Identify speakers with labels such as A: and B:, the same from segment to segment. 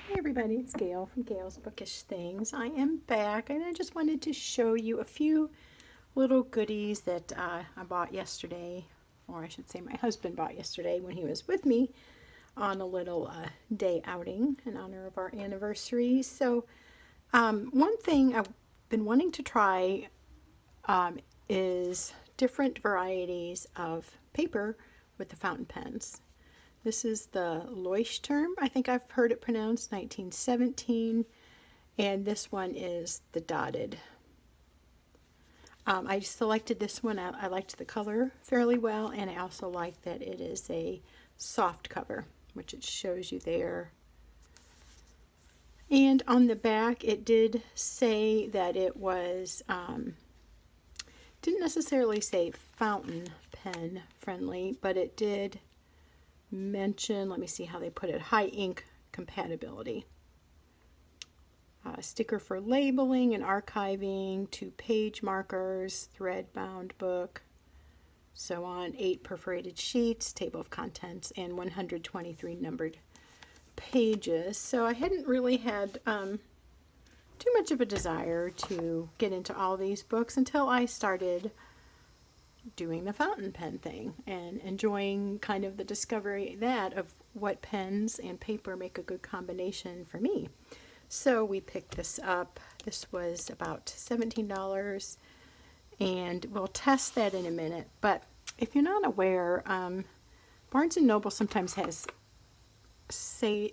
A: Hey everybody, it's Gail from Gail's Bookish Things. I am back and I just wanted to show you a few little goodies that I bought yesterday, or I should say my husband bought yesterday when he was with me on a little day outing in honor of our anniversary. So one thing I've been wanting to try is different varieties of paper with the fountain pens. This is the Leuchtturm, I think I've heard it pronounced, 1917, and this one is the dotted. I selected this one. I liked the color fairly well, and I also like that it is a soft cover, which it shows you there. And on the back, it did say that it was, didn't necessarily say fountain pen friendly, but it did mention, let me see how they put it, high ink compatibility. Sticker for labeling and archiving, 2 page markers, thread bound book, so on, 8 perforated sheets, table of contents, and 123 numbered pages. So I hadn't really had too much of a desire to get into all these books until I started doing the fountain pen thing and enjoying kind of the discovery of what pens and paper make a good combination for me. So we picked this up. This was about $17, and we'll test that in a minute. But if you're not aware, Barnes & Noble sometimes has sale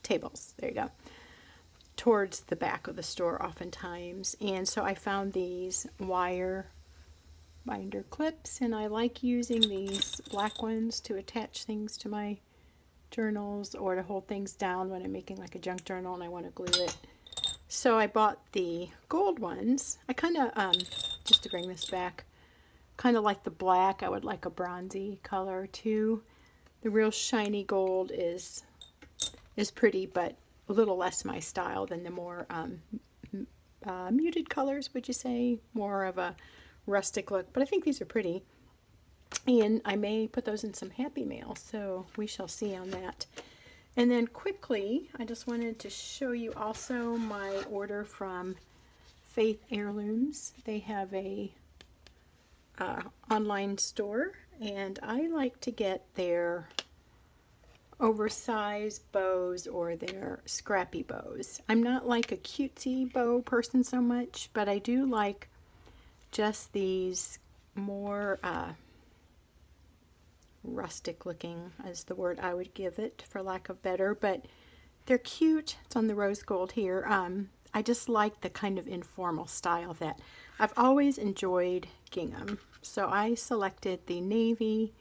A: tables. There you go. Towards the back of the store oftentimes, and so I found these wire binder clips, and I like using these black ones to attach things to my journals or to hold things down when I'm making like a junk journal and I want to glue it. So I bought the gold ones. I kind of just to bring this back, kind of like the black. I would like a bronzy color too. The real shiny gold is pretty, but a little less my style than the more muted colors, would you say? More of a rustic look, but I think these are pretty. And I may put those in some Happy Mail, so we shall see on that. And then quickly, I just wanted to show you also my order from Faith Heirlooms. They have a online store, and I like to get their oversized bows or their scrappy bows. I'm not like a cutesy bow person so much, but I do like just these more rustic looking is the word I would give it, for lack of better, but they're cute. It's on the rose gold here. I just like the kind of informal style that I've always enjoyed gingham. So I selected the navy,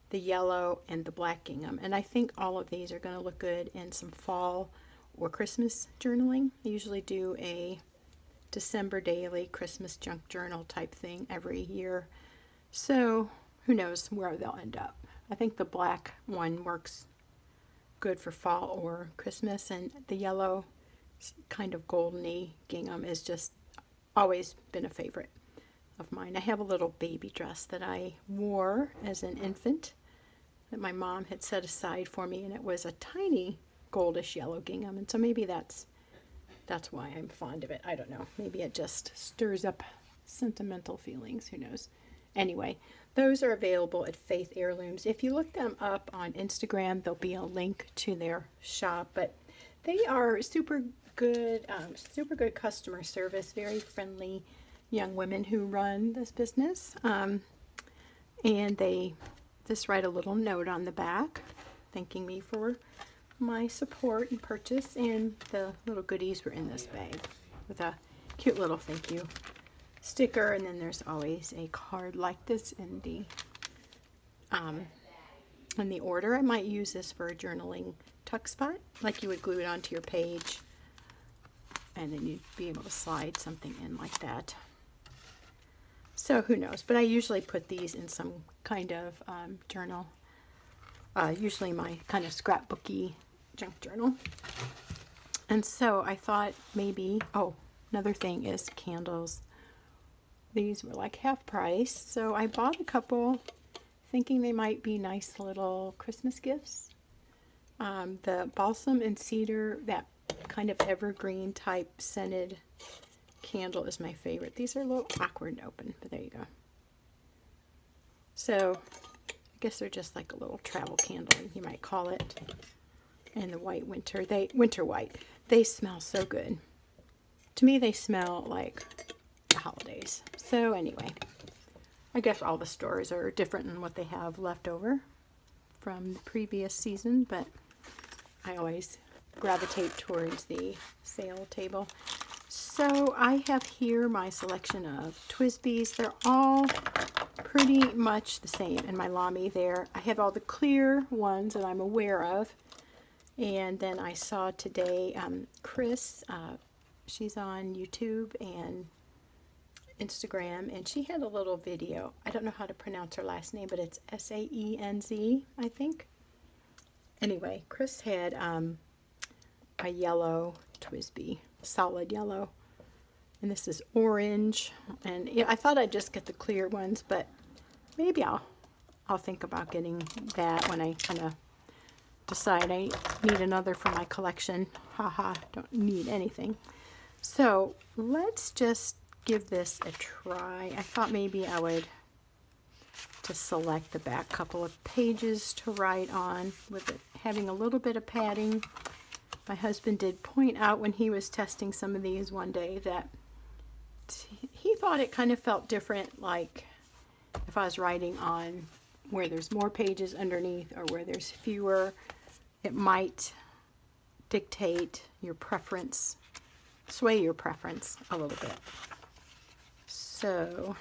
A: the yellow, and the black gingham, and I think all of these are going to look good in some fall or Christmas journaling. I usually do a December daily Christmas junk journal type thing every year, so who knows where they'll end up. I think the black one works good for fall or Christmas, and the yellow kind of goldeny gingham is just always been a favorite of mine. I have a little baby dress that I wore as an infant that my mom had set aside for me, and it was a tiny goldish yellow gingham, and so maybe that's why I'm fond of it. I don't know. Maybe it just stirs up sentimental feelings. Who knows? Anyway, those are available at Faith Heirlooms. If you look them up on Instagram, there'll be a link to their shop, but they are super good customer service, very friendly young women who run this business. And they just write a little note on the back thanking me for my support and purchase, and the little goodies were in this bag with a cute little thank you sticker, and then there's always a card like this in the order. I might use this for a journaling tuck spot, like you would glue it onto your page, and then you'd be able to slide something in like that. So who knows, but I usually put these in some kind of journal, usually my kind of scrapbooky junk journal. And so I thought maybe, oh, another thing is candles. These were like half price, so I bought a couple thinking they might be nice little Christmas gifts. The balsam and cedar, that kind of evergreen type scented candle is my favorite. These are a little awkward to open, but there you go. So I guess they're just like a little travel candle, you might call it. And the white winter white. They smell so good. To me, they smell like the holidays. So anyway, I guess all the stores are different in what they have left over from the previous season, but I always gravitate towards the sale table. So I have here my selection of TWSBIs. They're all pretty much the same in my Lamy there. I have all the clear ones that I'm aware of. And then I saw today Chris, she's on YouTube and Instagram, and she had a little video. I don't know how to pronounce her last name, but it's Saenz, I think. Anyway, Chris had a yellow TWSBI, solid yellow, and this is orange. And yeah, I thought I'd just get the clear ones, but maybe I'll think about getting that when I kind of decide I need another for my collection. Haha, don't need anything. So let's just give this a try. I thought maybe I would just select the back couple of pages to write on with it having a little bit of padding. My husband did point out when he was testing some of these one day that he thought it kind of felt different, like if I was writing on where there's more pages underneath or where there's fewer. It might dictate your preference, sway your preference a little bit. So,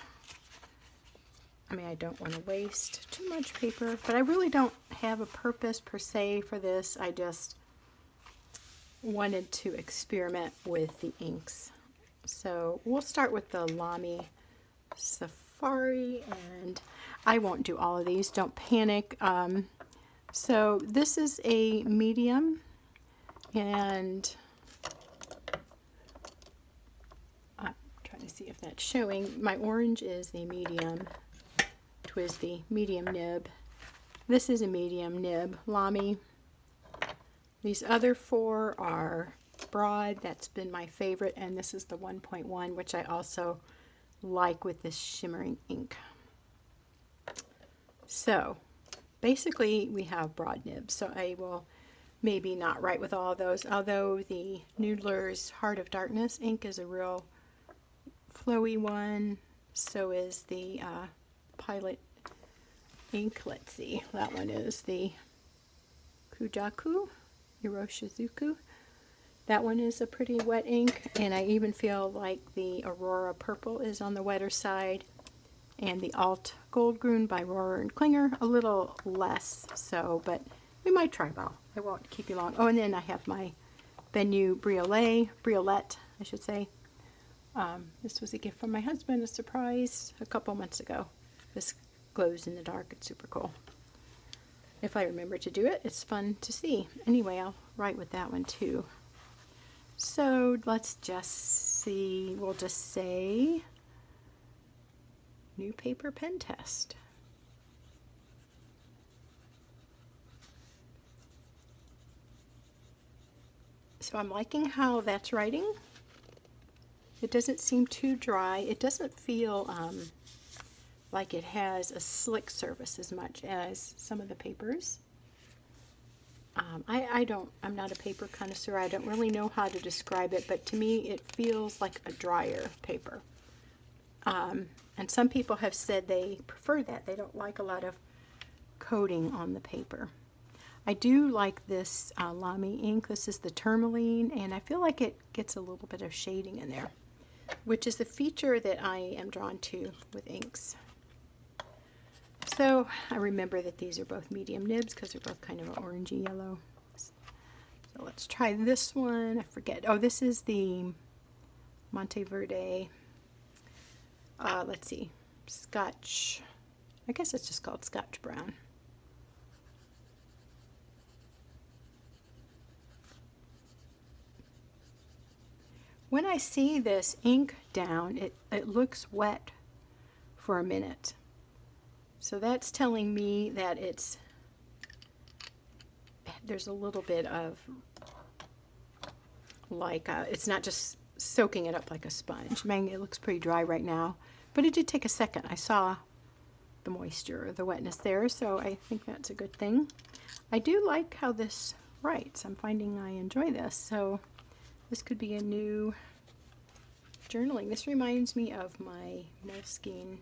A: I mean, I don't want to waste too much paper, but I really don't have a purpose per se for this. I just wanted to experiment with the inks. So we'll start with the Lamy Safari, and I won't do all of these. Don't panic. So this is a medium, and I'm trying to see if that's showing. My orange is the medium TWSBI, medium nib. This is a medium nib Lamy. These other four are broad. That's been my favorite, and this is the 1.1, which I also like with this shimmering ink. So basically, we have broad nibs, so I will maybe not write with all of those, although the Noodler's Heart of Darkness ink is a real flowy one. So is the Pilot ink. Let's see, that one is the Kujaku, Hiroshizuku. That one is a pretty wet ink, and I even feel like the Aurora Purple is on the wetter side. And the Alt Goldgrün by Rohrer and Klinger, a little less so, but we might try both. I won't keep you long. Oh, and then I have my Benu Briolette, I should say. This was a gift from my husband, a surprise, a couple months ago. This glows in the dark. It's super cool. If I remember to do it, it's fun to see. Anyway, I'll write with that one too. So let's just see. We'll just say new paper pen test. So I'm liking how that's writing. It doesn't seem too dry. It doesn't feel like it has a slick surface as much as some of the papers. I'm not a paper connoisseur. I don't really know how to describe it, but to me it feels like a drier paper. And some people have said they prefer that. They don't like a lot of coating on the paper. I do like this Lamy ink. This is the tourmaline, and I feel like it gets a little bit of shading in there, which is a feature that I am drawn to with inks. So I remember that these are both medium nibs because they're both kind of an orangey yellow. So let's try this one. I forget. Oh, this is the Monteverde. Let's see, Scotch. I guess it's just called Scotch Brown. When I see this ink down, it looks wet for a minute. So that's telling me that there's a little bit of like, it's not just soaking it up like a sponge. Man, it looks pretty dry right now, but it did take a second. I saw the moisture or the wetness there, so I think that's a good thing. I do like how this writes. I'm finding I enjoy this, so this could be a new journaling. This reminds me of my Moleskine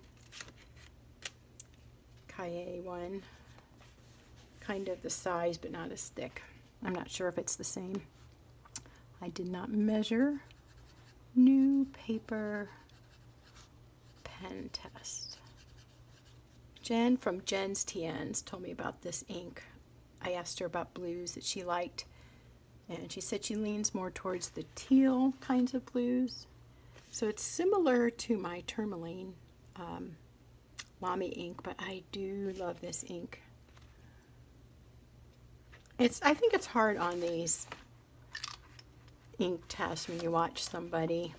A: Kaye one. Kind of the size, but not as thick. I'm not sure if it's the same. I did not measure. New paper pen test. Jen from Jen's TNs told me about this ink. I asked her about blues that she liked, and she said she leans more towards the teal kinds of blues. So it's similar to my tourmaline Lamy ink, but I do love this ink. I think it's hard on these ink tests when you watch somebody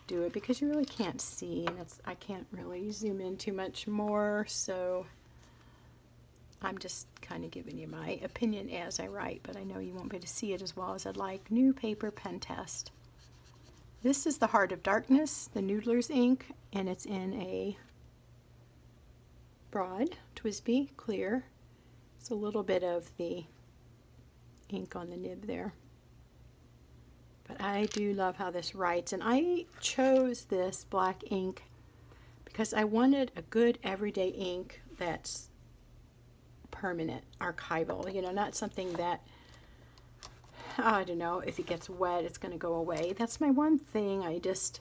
A: do it because you really can't see, and I can't really zoom in too much more, so I'm just kind of giving you my opinion as I write, but I know you won't be able to see it as well as I'd like. New paper pen test. This is the Heart of Darkness, the Noodler's ink, and it's in a broad TWSBI clear. It's a little bit of the ink on the nib there. But I do love how this writes, and I chose this black ink because I wanted a good everyday ink that's permanent, archival, you know, not something that, I don't know, if it gets wet, it's going to go away. That's my one thing. I just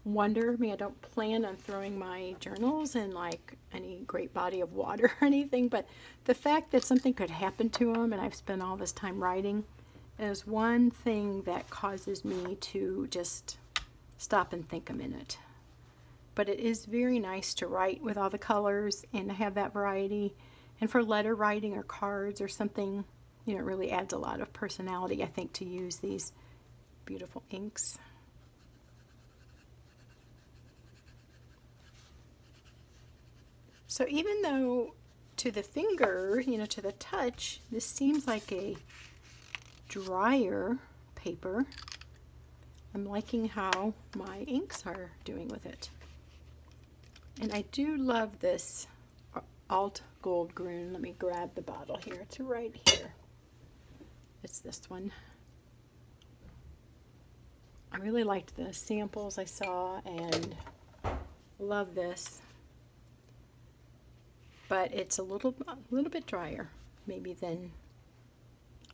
A: wonder, I mean, I don't plan on throwing my journals in like any great body of water or anything, but the fact that something could happen to them and I've spent all this time writing is one thing that causes me to just stop and think a minute. But it is very nice to write with all the colors and to have that variety. And for letter writing or cards or something, you know, it really adds a lot of personality, I think, to use these beautiful inks. So even though to the finger, you know, to the touch, this seems like a drier paper, I'm liking how my inks are doing with it. And I do love this Alt Gold Grün. Let me grab the bottle here. It's right here. It's this one. I really liked the samples I saw and love this. But it's a little bit drier maybe than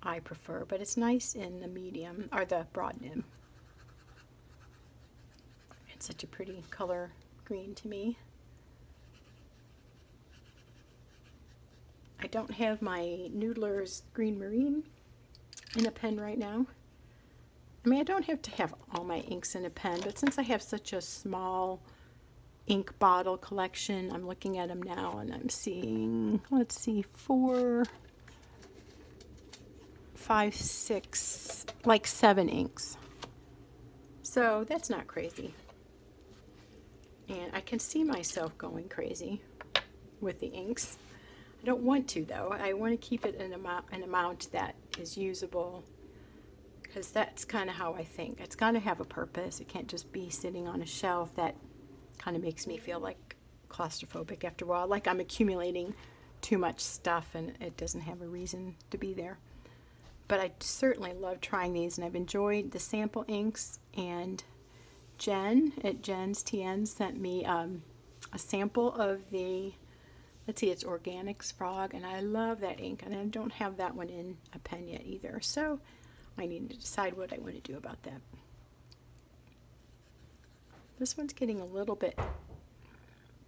A: I prefer, but it's nice in the medium or the broad nib. It's such a pretty color green to me. I don't have my Noodler's Green Marine in a pen right now. I mean, I don't have to have all my inks in a pen, but since I have such a small ink bottle collection, I'm looking at them now and I'm seeing, let's see, 4, 5, 6, like 7 inks. So that's not crazy. And I can see myself going crazy with the inks. I don't want to, though. I want to keep it an amount that is usable, because that's kind of how I think. It's got to have a purpose. It can't just be sitting on a shelf. That kind of makes me feel like claustrophobic after a while, like I'm accumulating too much stuff and it doesn't have a reason to be there. But I certainly love trying these, and I've enjoyed the sample inks. And Jen at Jen's TN sent me a sample of the, let's see, it's Organics Frog, and I love that ink, and I don't have that one in a pen yet either, so I need to decide what I want to do about that. This one's getting a little bit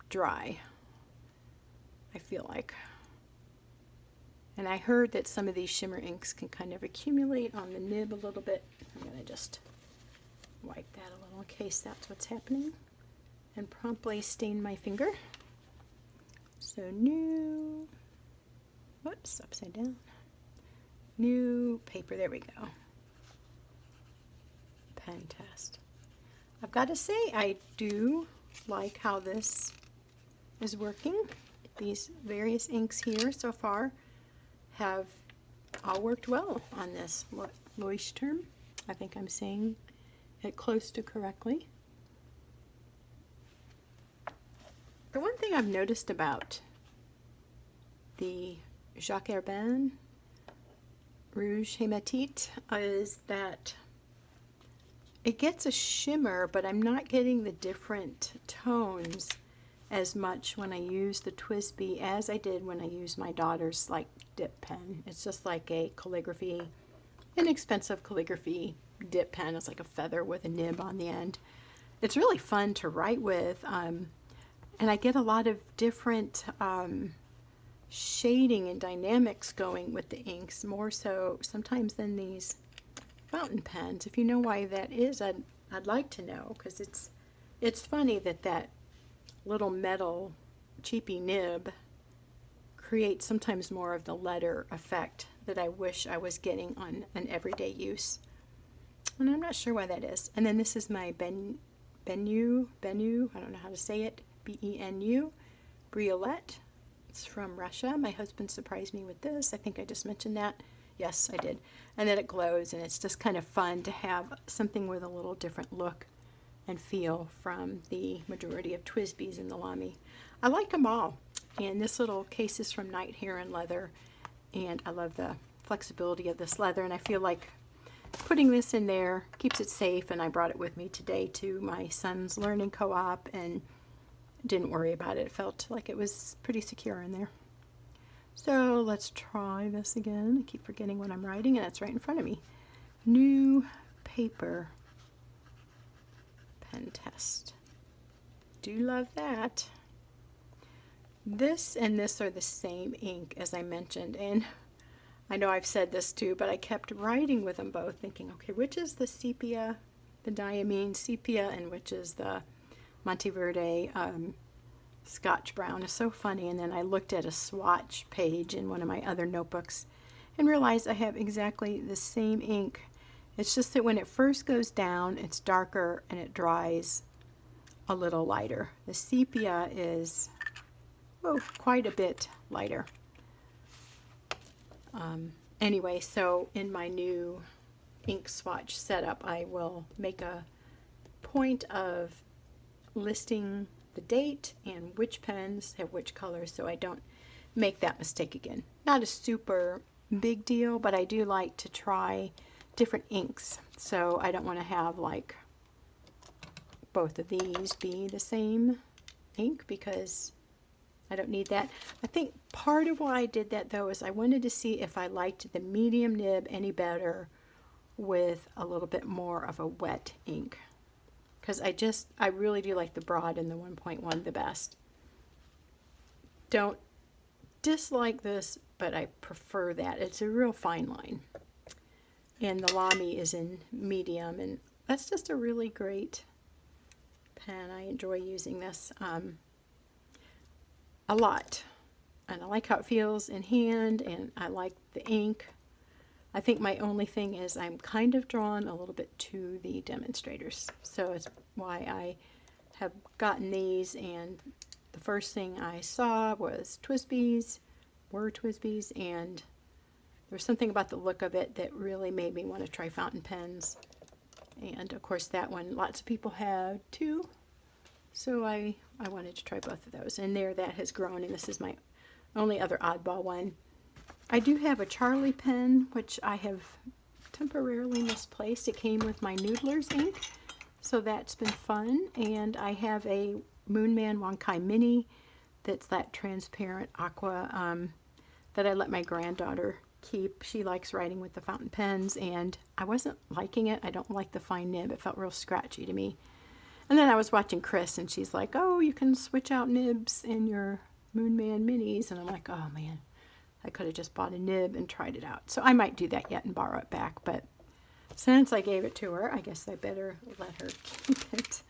A: dry, I feel like. And I heard that some of these shimmer inks can kind of accumulate on the nib a little bit. I'm going to just wipe that a little in case that's what's happening, and promptly stain my finger. So new, whoops, upside down. New paper, there we go. Pen test. I've got to say, I do like how this is working. These various inks here so far have all worked well on this Leuchtturm. I think I'm saying it close to correctly. The one thing I've noticed about the Jacques Herbin Rouge Hématite is that it gets a shimmer, but I'm not getting the different tones as much when I use the TWSBI as I did when I used my daughter's like dip pen. It's just like a calligraphy, inexpensive calligraphy dip pen. It's like a feather with a nib on the end. It's really fun to write with, and I get a lot of different shading and dynamics going with the inks, more so sometimes than these fountain pens. If you know why that is, I'd like to know, because it's funny that little metal cheapy nib creates sometimes more of the letter effect that I wish I was getting on an everyday use. And I'm not sure why that is. And then this is my Benu, I don't know how to say it, Benu, Briolette. It's from Russia. My husband surprised me with this. I think I just mentioned that. Yes, I did. And then it glows, and it's just kind of fun to have something with a little different look and feel from the majority of TWSBIs in the Lamy. I like them all. And this little case is from Night Heron leather, and I love the flexibility of this leather, and I feel like putting this in there keeps it safe. And I brought it with me today to my son's learning co-op and didn't worry about it. It felt like it was pretty secure in there. So let's try this again. I keep forgetting what I'm writing, and it's right in front of me. New paper pen test. Do love that. This and this are the same ink, as I mentioned, and I know I've said this too, but I kept writing with them both, thinking, okay, which is the sepia, the diamine sepia, and which is the Monteverde Scotch brown. Is so funny. And then I looked at a swatch page in one of my other notebooks and realized I have exactly the same ink. It's just that when it first goes down, it's darker and it dries a little lighter. The sepia is quite a bit lighter. Anyway, so in my new ink swatch setup, I will make a point of listing the date and which pens have which colors, so I don't make that mistake again. Not a super big deal, but I do like to try different inks, so I don't want to have like both of these be the same ink, because I don't need that. I think part of why I did that though is I wanted to see if I liked the medium nib any better with a little bit more of a wet ink, because I really do like the broad and the 1.1 the best. Don't dislike this, but I prefer that. It's a real fine line. And the Lamy is in medium, and that's just a really great pen. I enjoy using this a lot. And I like how it feels in hand, and I like the ink. I think my only thing is I'm kind of drawn a little bit to the demonstrators. So it's why I have gotten these, and the first thing I saw was TWSBIs, and there's something about the look of it that really made me want to try fountain pens. And of course that one lots of people have too. So I wanted to try both of those. And there, that has grown, and this is my only other oddball one. I do have a Charlie pen, which I have temporarily misplaced. It came with my Noodler's ink, so that's been fun. And I have a Moonman Wankai Mini that's that transparent aqua that I let my granddaughter keep. She likes writing with the fountain pens, and I wasn't liking it. I don't like the fine nib. It felt real scratchy to me. And then I was watching Chris, and she's like, oh, you can switch out nibs in your Moonman Minis. And I'm like, oh man, I could have just bought a nib and tried it out. So I might do that yet and borrow it back. But since I gave it to her, I guess I better let her keep it.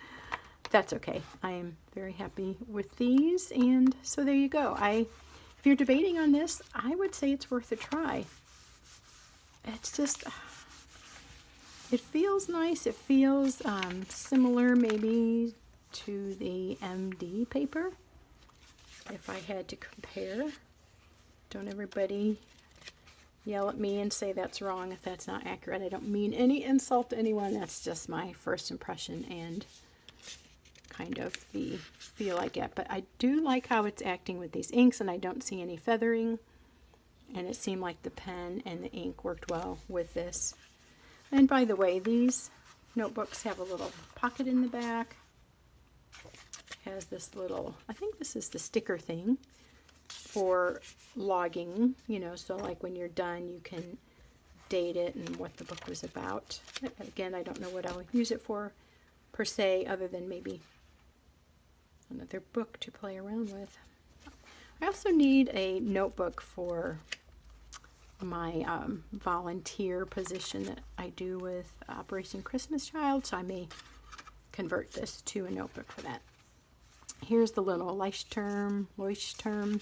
A: That's okay. I am very happy with these. And so there you go. If you're debating on this, I would say it's worth a try. It's just, it feels nice. It feels similar maybe to the MD paper, if I had to compare. Don't everybody yell at me and say that's wrong if that's not accurate. I don't mean any insult to anyone. That's just my first impression and kind of the feel I get. But I do like how it's acting with these inks, and I don't see any feathering. And it seemed like the pen and the ink worked well with this. And by the way, these notebooks have a little pocket in the back. Has this little, I think this is the sticker thing for logging, you know, so like when you're done you can date it and what the book was about. Again, I don't know what I'll use it for per se, other than maybe another book to play around with. I also need a notebook for my volunteer position that I do with Operation Christmas Child, so I may convert this to a notebook for that. Here's the little Leuchtturm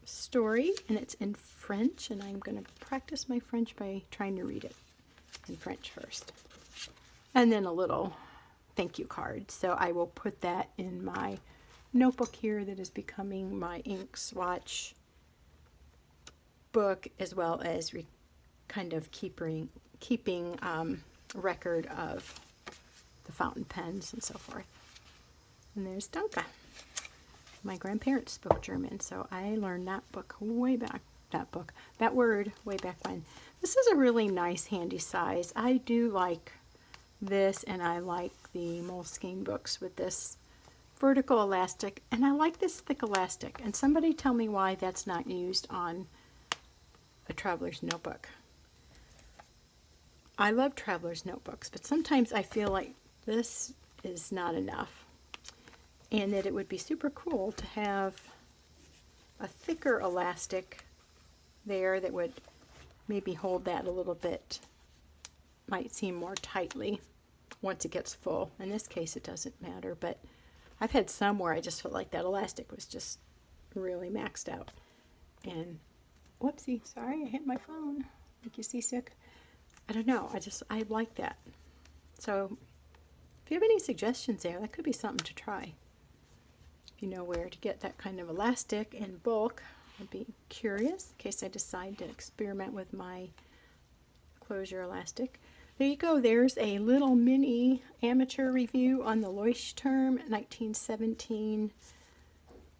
A: story, and it's in French, and I'm going to practice my French by trying to read it in French first. And then a little thank you card, so I will put that in my notebook here that is becoming my ink swatch book, as well as kind of keeping record of the fountain pens and so forth. And there's Danke. My grandparents spoke German, so I learned that word way back when. This is a really nice handy size. I do like this, and I like the Moleskine books with this vertical elastic, and I like this thick elastic. And somebody tell me why that's not used on a traveler's notebook. I love traveler's notebooks, but sometimes I feel like this is not enough, and that it would be super cool to have a thicker elastic there that would maybe hold that a little bit, might seem more tightly once it gets full. In this case it doesn't matter, but I've had some where I just felt like that elastic was just really maxed out. And whoopsie, sorry, I hit my phone. Make you seasick? I don't know, I like that. So if you have any suggestions there, that could be something to try. If you know where to get that kind of elastic in bulk, I'd be curious in case I decide to experiment with my closure elastic. There you go, there's a little mini amateur review on the Leuchtturm 1917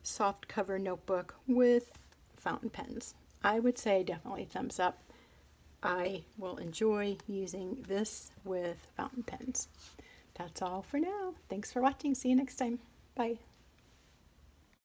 A: soft cover notebook with fountain pens. I would say definitely thumbs up. I will enjoy using this with fountain pens. That's all for now. Thanks for watching. See you next time. Bye.